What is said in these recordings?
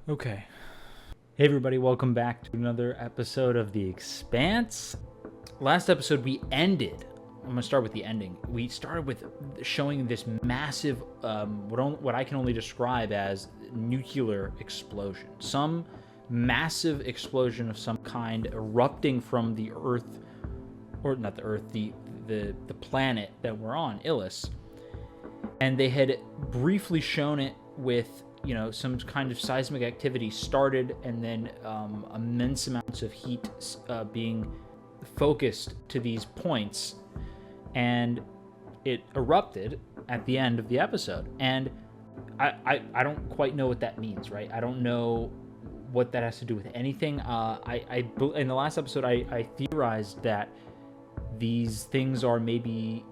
Okay. Hey everybody, welcome back to another episode of The Expanse. Last episode we ended, I'm going to start with the ending. We started with showing this massive, what I can only describe as nuclear explosion. Some massive explosion of some kind erupting from the Earth, or not the Earth, the planet that we're on, Ilus. And they had briefly shown it with some kind of seismic activity started, and then immense amounts of heat being focused to these points, and it erupted at the end of the episode. And I don't quite know what that means, right? I don't know what that has to do with anything. In the last episode, I theorized that these things are maybe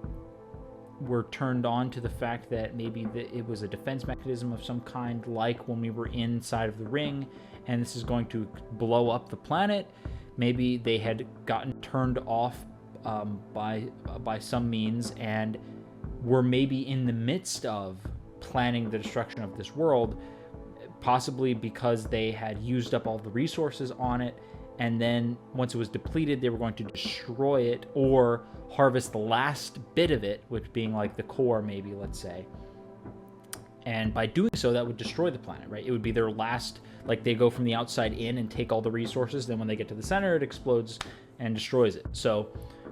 were turned on to the fact that maybe it was a defense mechanism of some kind, like when we were inside of the ring, and this is going to blow up the planet. Maybe they had gotten turned off by some means, and were maybe in the midst of planning the destruction of this world, possibly because they had used up all the resources on it, and then once it was depleted, they were going to destroy it or harvest the last bit of it, which being like the core, maybe, let's say. And by doing so, that would destroy the planet, right? It would be their last, like they go from the outside in and take all the resources. Then when they get to the center, it explodes and destroys it. So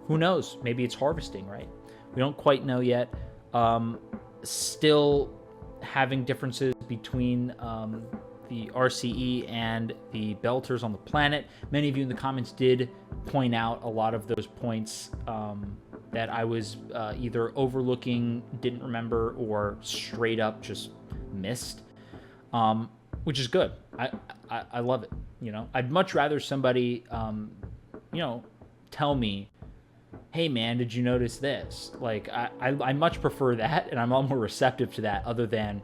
who knows? Maybe it's harvesting, right? We don't quite know yet. Still having differences between the RCE and the Belters on the planet. Many of you in the comments did point out a lot of those points that I was either overlooking, didn't remember, or straight up just missed, which is good. I love it. I'd much rather somebody, tell me, hey man, did you notice this? Like, I much prefer that, and I'm all more receptive to that, other than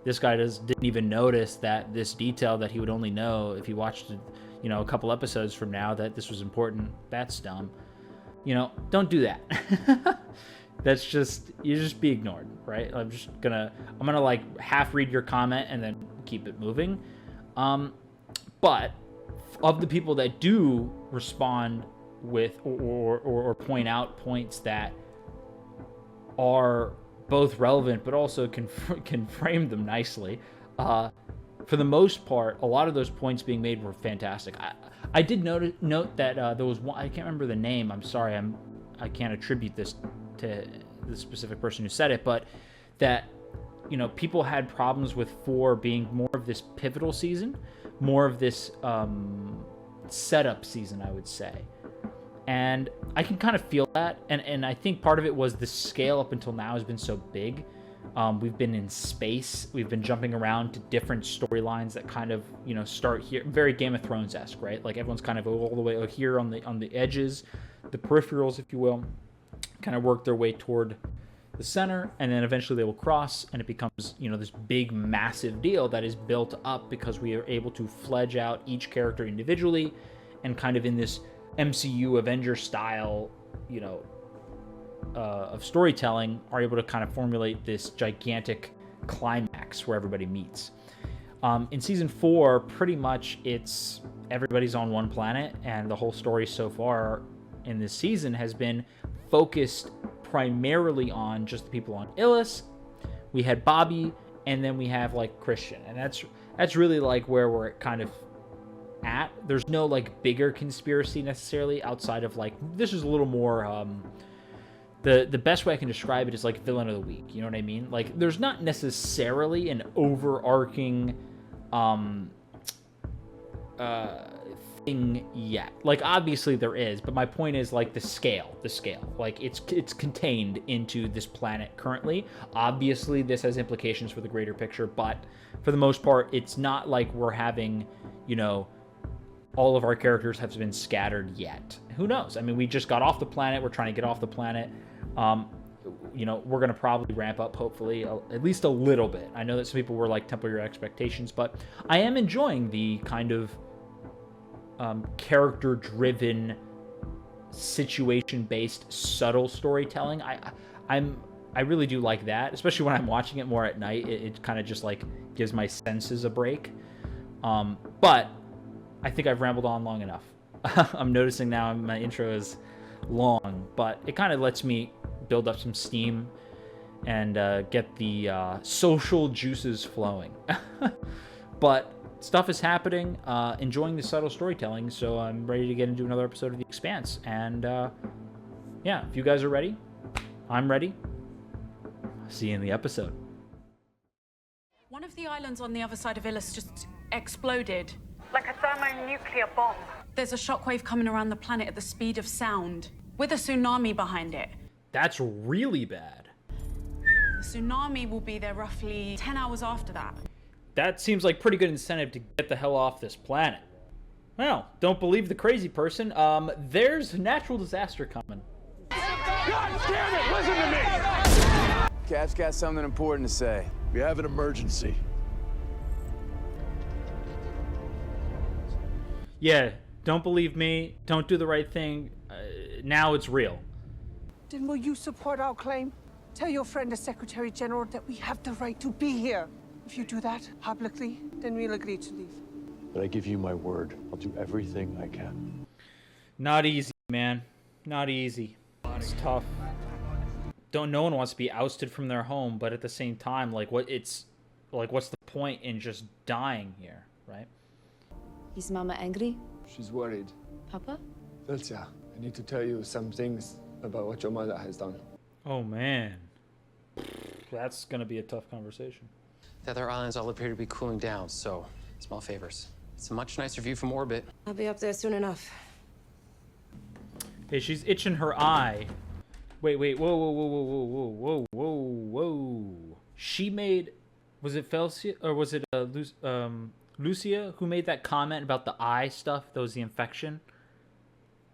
this guy didn't even notice that this detail that he would only know if he watched it, a couple episodes from now, that this was important. That's dumb. Don't do that. You just be ignored, right? I'm gonna like half read your comment and then keep it moving. But of the people that do respond with or point out points that are both relevant but also can frame them nicely, for the most part, a lot of those points being made were fantastic. I did note that there was one, I can't remember the name, I'm sorry, I can't attribute this to the specific person who said it, but that people had problems with 4 being more of this pivotal season, more of this setup season, I would say. And I can kind of feel that, and I think part of it was the scale up until now has been so big. We've been in space, we've been jumping around to different storylines that kind of start here, very Game of Thrones-esque, right? Like everyone's kind of all the way here on the edges, the peripherals, if you will, kind of work their way toward the center, and then eventually they will cross, and it becomes this big massive deal that is built up because we are able to fledge out each character individually, and kind of in this MCU Avenger style, of storytelling, are able to kind of formulate this gigantic climax where everybody meets. In season 4, pretty much it's everybody's on one planet, and the whole story so far in this season has been focused primarily on just the people on Ilus. We had Bobby, and then we have like Christian, and that's really like where we're kind of at. There's no like bigger conspiracy necessarily outside of like, this is a little more the best way I can describe it is like villain of the week, you know what I mean? Like there's not necessarily an overarching thing yet. Like obviously there is, but my point is like the scale, like it's contained into this planet currently. Obviously this has implications for the greater picture, but for the most part it's not like we're having all of our characters have been scattered yet. Who knows? I mean, we just got off the planet. We're trying to get off the planet. We're going to probably ramp up, hopefully, at least a little bit. I know that some people were like, temper your expectations, but I am enjoying the kind of character-driven, situation-based, subtle storytelling. I really do like that, especially when I'm watching it more at night. It kind of just like gives my senses a break. But I think I've rambled on long enough. I'm noticing now my intro is long, but it kind of lets me build up some steam and get the social juices flowing. But stuff is happening, enjoying the subtle storytelling, so I'm ready to get into another episode of The Expanse. And yeah, if you guys are ready, I'm ready. See you in the episode. One of the islands on the other side of Ilus just exploded. Like a thermonuclear bomb. There's a shockwave coming around the planet at the speed of sound, with a tsunami behind it. That's really bad. The tsunami will be there roughly 10 hours after that. That seems like pretty good incentive to get the hell off this planet. Well, don't believe the crazy person. There's a natural disaster coming. God damn it, listen to me! Cap's got something important to say. We have an emergency. Yeah, don't believe me. Don't do the right thing. Now it's real. Then will you support our claim? Tell your friend the Secretary General that we have the right to be here. If you do that publicly, then we'll agree to leave. But I give you my word, I'll do everything I can. Not easy, man. Not easy. It's tough. No one wants to be ousted from their home, but at the same time, what's the point in just dying here, right? Is Mama angry? She's worried. Papa? Velcia, I need to tell you some things about what your mother has done. Oh, man. That's going to be a tough conversation. The other islands all appear to be cooling down, so small favors. It's a much nicer view from orbit. I'll be up there soon enough. Hey, she's itching her eye. Wait, whoa. She made, was it Felcia, or was it Lucia who made that comment about the eye stuff? That was the infection.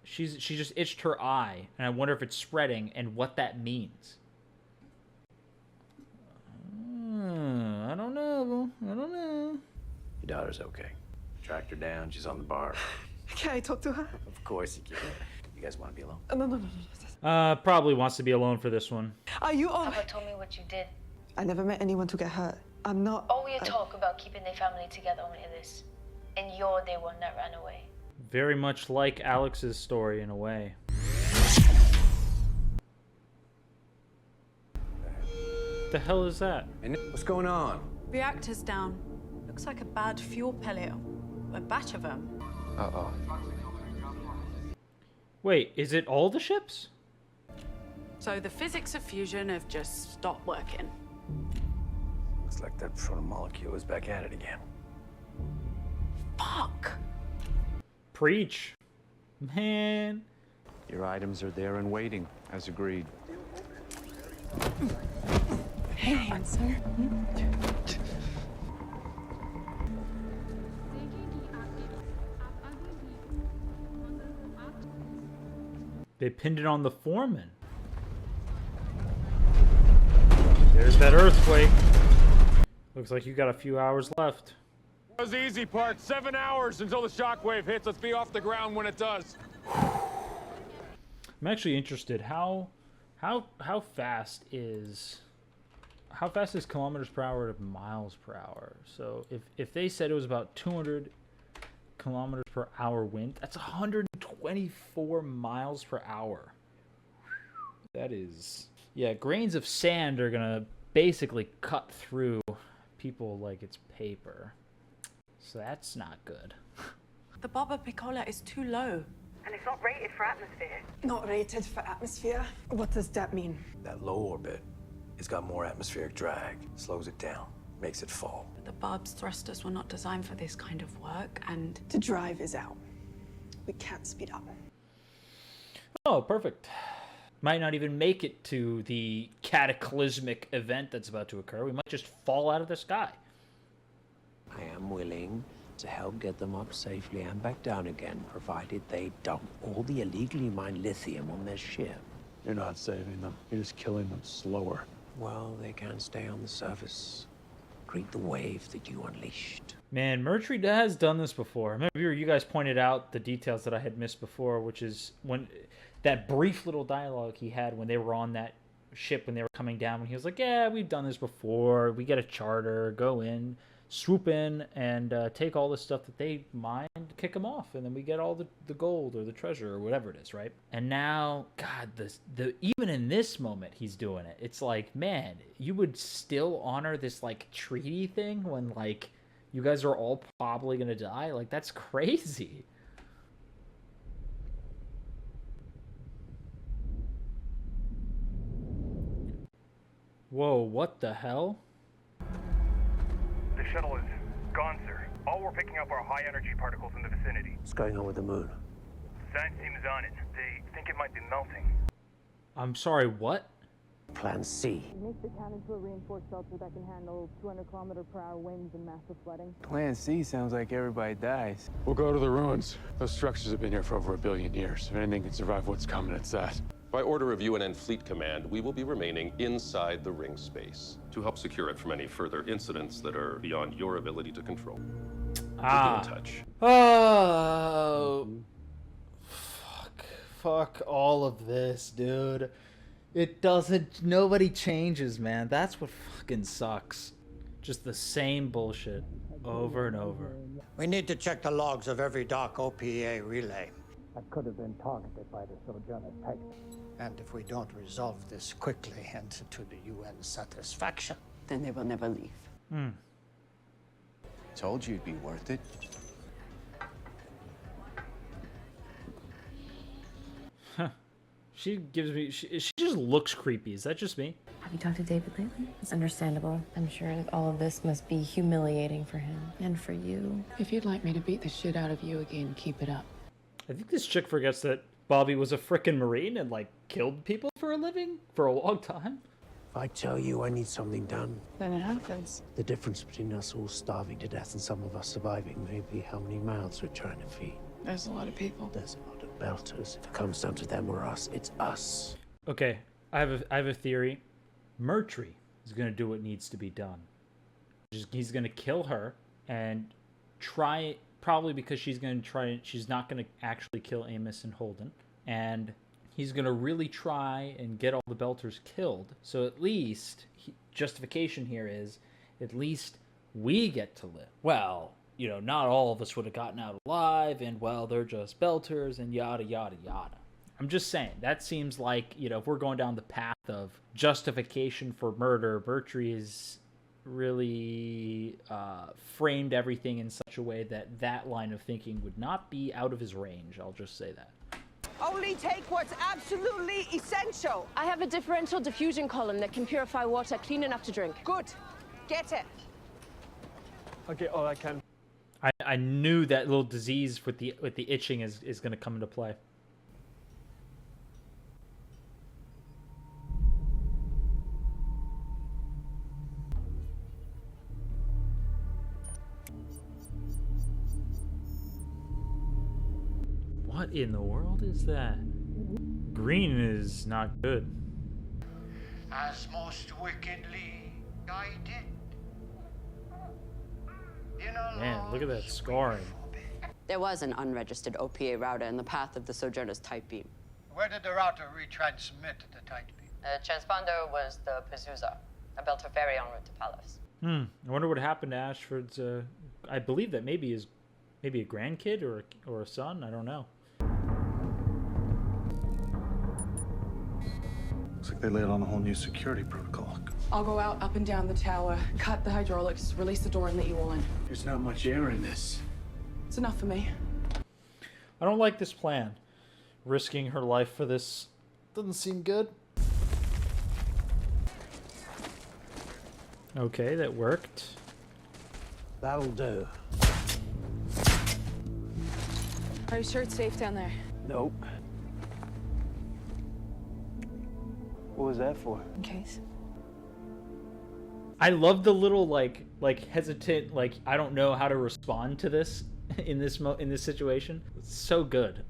She just itched her eye, and I wonder if it's spreading and what that means. I don't know. Your daughter's okay. Tracked her down. She's on the bar. Can I talk to her? Of course you can. You guys want to be alone? No. Probably wants to be alone for this one. Are you all... Papa told me what you did. I never met anyone to get hurt. I'm not... All your talk about keeping their family together on Ilus. And you're the one that ran away. Very much like Alex's story in a way. The hell is that? And what's going on? Reactor's down. Looks like a bad fuel pellet. A batch of them. Uh-oh. Wait, is it all the ships? So the physics of fusion have just stopped working. Looks like that proto-molecule is back at it again. Fuck! Preach. Man. Your items are there and waiting, as agreed. Hey, handsome. They pinned it on the foreman. There's that earthquake. Looks like you got a few hours left. That was the easy part. 7 hours until the shockwave hits. Let's be off the ground when it does. I'm actually interested. How fast is kilometers per hour to miles per hour? So if they said it was about 200 kilometers per hour wind, that's 124 miles per hour. That is, yeah, grains of sand are gonna basically cut through people like it's paper. So that's not good. The Baba Piccola is too low. And it's not rated for atmosphere. Not rated for atmosphere? What does that mean? That low orbit, it's got more atmospheric drag. Slows it down, makes it fall. The Barb's thrusters were not designed for this kind of work, and The drive is out. We can't speed up. Oh, perfect. Might not even make it to the cataclysmic event that's about to occur. We might just fall out of the sky. I am willing to help get them up safely and back down again, provided they dump all the illegally mined lithium on their ship. You're not saving them. You're just killing them slower. Well, they can stay on the surface. Greet the wave that you unleashed. Man, Mercury has done this before. Remember, you guys pointed out the details that I had missed before, which is when that brief little dialogue he had when they were on that ship when they were coming down, when he was like, yeah, we've done this before. We get a charter, go in, swoop in and take all the stuff that they mine, kick them off, and then we get all the gold or the treasure or whatever it is, right? And now, God, the even in this moment, he's doing it. It's like, man, you would still honor this like treaty thing when like you guys are all probably gonna die? Like, that's crazy. Whoa, what the hell? The shuttle is gone, sir. All we're picking up are high-energy particles in the vicinity. What's going on with the moon? The science team is on it. They think it might be melting. I'm sorry, what? Plan C. Make the town into a reinforced shelter that can handle 200-kilometer-per-hour winds and massive flooding. Plan C sounds like everybody dies. We'll go to the ruins. Those structures have been here for over 1 billion years. If anything can survive what's coming, it's that. By order of UNN Fleet Command, we will be remaining inside the ring space to help secure it from any further incidents that are beyond your ability to control. We'll be in touch. Oh, fuck all of this, dude. It doesn't, nobody changes, man. That's what fucking sucks. Just the same bullshit over and over. We need to check the logs of every dark OPA relay. That could have been targeted by the Sojourner type. And if we don't resolve this quickly and to the UN's satisfaction, then they will never leave. Told you it'd be worth it. Huh. She gives me, she just looks creepy. Is that just me? Have you talked to David lately? It's understandable. I'm sure that all of this must be humiliating for him and for you. If you'd like me to beat the shit out of you again, keep it up. I think this chick forgets that Bobby was a frickin' Marine and like killed people for a living for a long time. If I tell you I need something done, Then it happens. the difference between us all starving to death and some of us surviving may be how many mouths we're trying to feed. There's a lot of people. There's a lot of belters. If it comes down to them or us, it's us. Okay, I have a theory. Murtry is gonna do what needs to be done. He's gonna kill her and try, probably because she's not gonna actually kill Amos and Holden, and he's gonna really try and get all the Belters killed. So at least justification here is, at least we get to live. Well, you know, not all of us would have gotten out alive, and well, they're just Belters and yada yada yada. I'm just saying, that seems like, you know, if we're going down the path of justification for murder, Murtry is really framed everything in such a way that that line of thinking would not be out of his range. I'll just say that. Only take what's absolutely essential. I have a differential diffusion column that can purify water clean enough to drink. Good. Get it. I'll get all I can. I knew that little disease with the itching is going to come into play. What in the world is that? Green is not good. as most wickedly guided. Man, look at that scarring. There was an unregistered OPA router in the path of the Sojourner's tight beam. Where did the router retransmit the tight beam? The transponder was the Pazuza, a Belter ferry en route to Palace. I wonder what happened to Ashford's. I believe that maybe a grandkid or a son. I don't know. Looks like they laid on a whole new security protocol. I'll go out, up and down the tower, cut the hydraulics, release the door, and let you all in. There's not much air in this. It's enough for me. I don't like this plan. Risking her life for this doesn't seem good. Okay, that worked. That'll do. Are you sure it's safe down there? Nope. What was that for? In case. I love the little like hesitant, like I don't know how to respond to this in this situation. It's so good.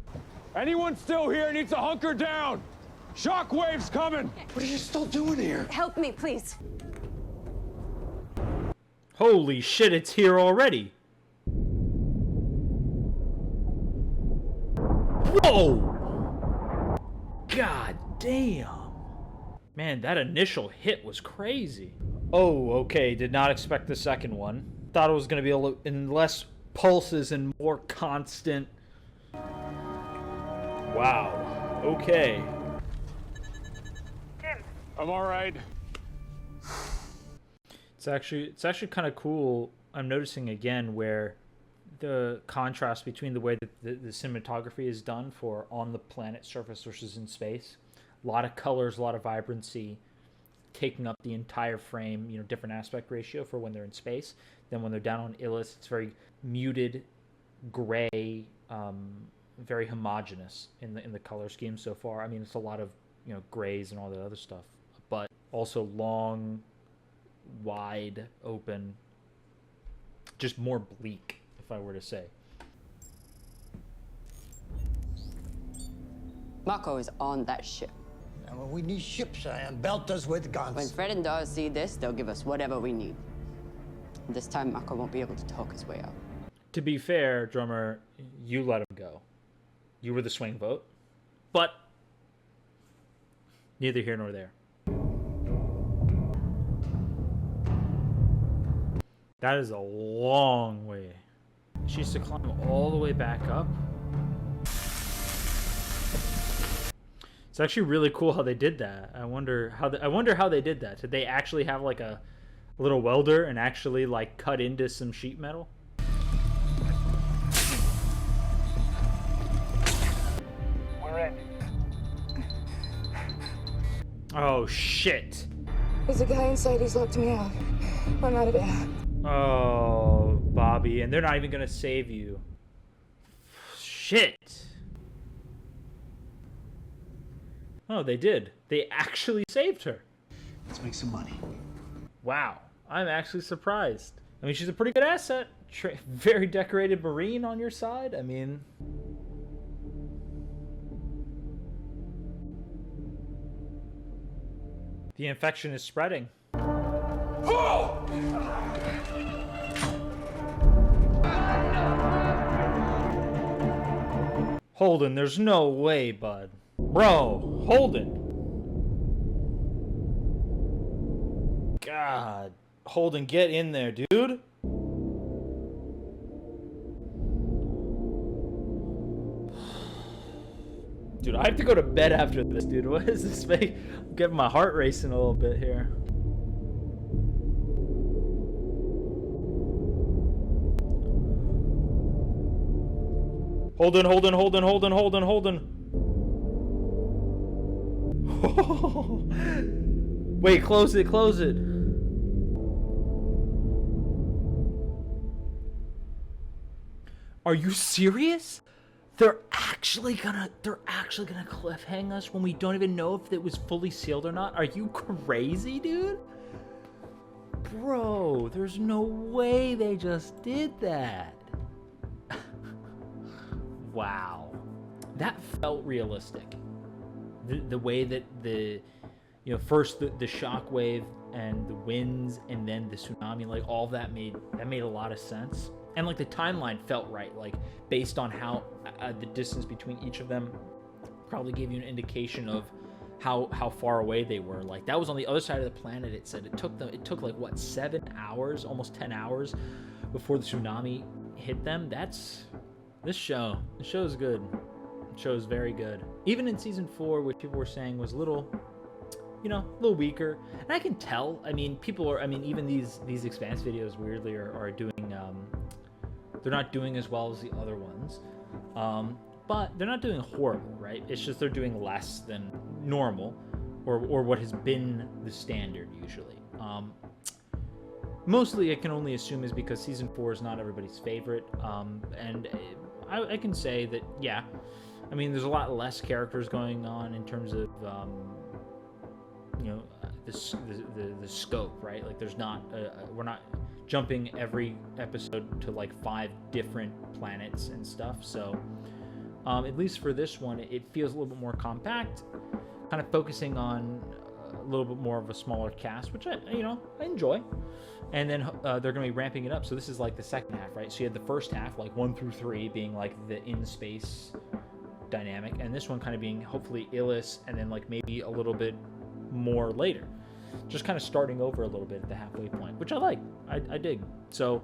Anyone still here needs to hunker down. Shockwave's coming. What are you still doing here? Help me, please. Holy shit, it's here already. Whoa! God damn. Man, that initial hit was crazy. Oh, okay, did not expect the second one. Thought it was going to be a little in less pulses and more constant. Wow. Okay. Tim. I'm all right. It's actually kind of cool. I'm noticing again where the contrast between the way that the cinematography is done for on the planet surface versus in space. A lot of colors, a lot of vibrancy, taking up the entire frame, you know, different aspect ratio for when they're in space. Then when they're down on Ilus, it's very muted, gray, very homogeneous in the color scheme so far. I mean, it's a lot of, you know, grays and all that other stuff, but also long, wide, open, just more bleak, if I were to say. Mako is on that ship. And when we need ships, and belt us with guns. When Fred and Dawes see this, they'll give us whatever we need. This time, Mako won't be able to talk his way out. To be fair, Drummer, you let him go. You were the swing vote. But neither here nor there. That is a long way. She used to climb all the way back up. It's actually really cool how they did that. I wonder how they did that. Did they actually have like a little welder and actually like cut into some sheet metal? We're in. Oh shit. There's a guy inside, he's locked me out. I'm out of there. Oh, Bobby, and they're not even gonna save you. Shit. Oh, they did. They actually saved her. Let's make some money. Wow. I'm actually surprised. I mean, she's a pretty good asset. Very decorated Marine on your side. I mean... The infection is spreading. Holden, there's no way, bud. Bro, Holden. God. Holden, get in there, dude. Dude, I have to go to bed after this, dude. What is this? I'm getting my heart racing a little bit here. Holden, Holden, Holden, Holden, Holden, Holden. Wait, close it, close it. Are you serious? They're actually gonna cliffhang us when we don't even know if it was fully sealed or not? Are you crazy, dude? Bro, there's no way they just did that. Wow. That felt realistic. The way that first the shockwave and the winds and then the tsunami, like all that made a lot of sense. And like the timeline felt right, like based on how the distance between each of them probably gave you an indication of how far away they were. Like that was on the other side of the planet. It said it took like what, 7 hours, almost 10 hours before the tsunami hit them. This show is good. The show is very good. Even in season 4, which people were saying was a little weaker. And I can tell. I mean, even these Expanse videos weirdly are doing. They're not doing as well as the other ones, but they're not doing horrible, right? It's just they're doing less than normal, or what has been the standard usually. Mostly, I can only assume is because season 4 is not everybody's favorite, and I can say that yeah. I mean, there's a lot less characters going on in terms of the scope, right? Like there's not we're not jumping every episode to like 5 different planets and stuff. So at least for this one, it feels a little bit more compact, kind of focusing on a little bit more of a smaller cast, which I enjoy. And then they're going to be ramping it up. So this is like the second half, right? So you had the first half, like 1 through 3, being like the in-space dynamic, and this one kind of being hopefully Ilus, and then like maybe a little bit more later. Just kind of starting over a little bit at the halfway point, which I like. I dig. So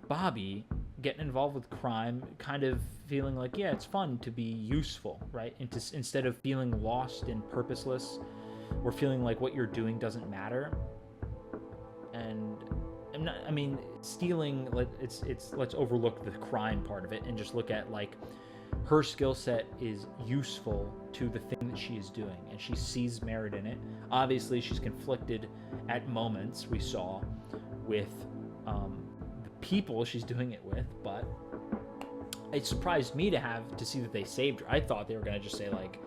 Bobby getting involved with crime, kind of feeling like, yeah, it's fun to be useful, right? And instead of feeling lost and purposeless, or feeling like what you're doing doesn't matter. And I mean, stealing, let's overlook the crime part of it and just look at, like, her skill set is useful to the thing that she is doing, and she sees merit in it. Obviously, she's conflicted at moments, we saw, with the people she's doing it with, but it surprised me to see that they saved her. I thought they were going to just say, like,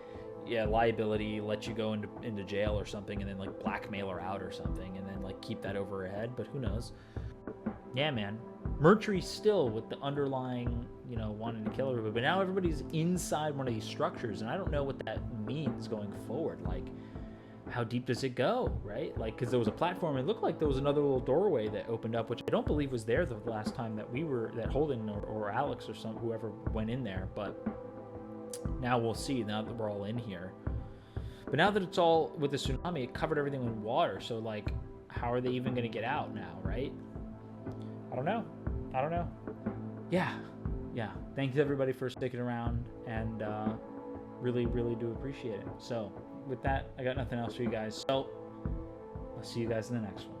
yeah, liability, let you go into jail or something, and then, like, blackmail her out or something, and then, like, keep that over her head, but who knows. Yeah, man. Mercury still with the underlying, you know, wanting to kill everybody, but now everybody's inside one of these structures, and I don't know what that means going forward. Like, how deep does it go, right? Like, because there was a platform, it looked like there was another little doorway that opened up, which I don't believe was there the last time that that Holden or Alex or whoever went in there, but now we'll see, now that we're all in here. But now that it's all with the tsunami, it covered everything with water, so, like, how are they even going to get out now, right? I don't know. Yeah. Thanks everybody for sticking around, and really, really do appreciate it. So with that, I got nothing else for you guys. So I'll see you guys in the next one.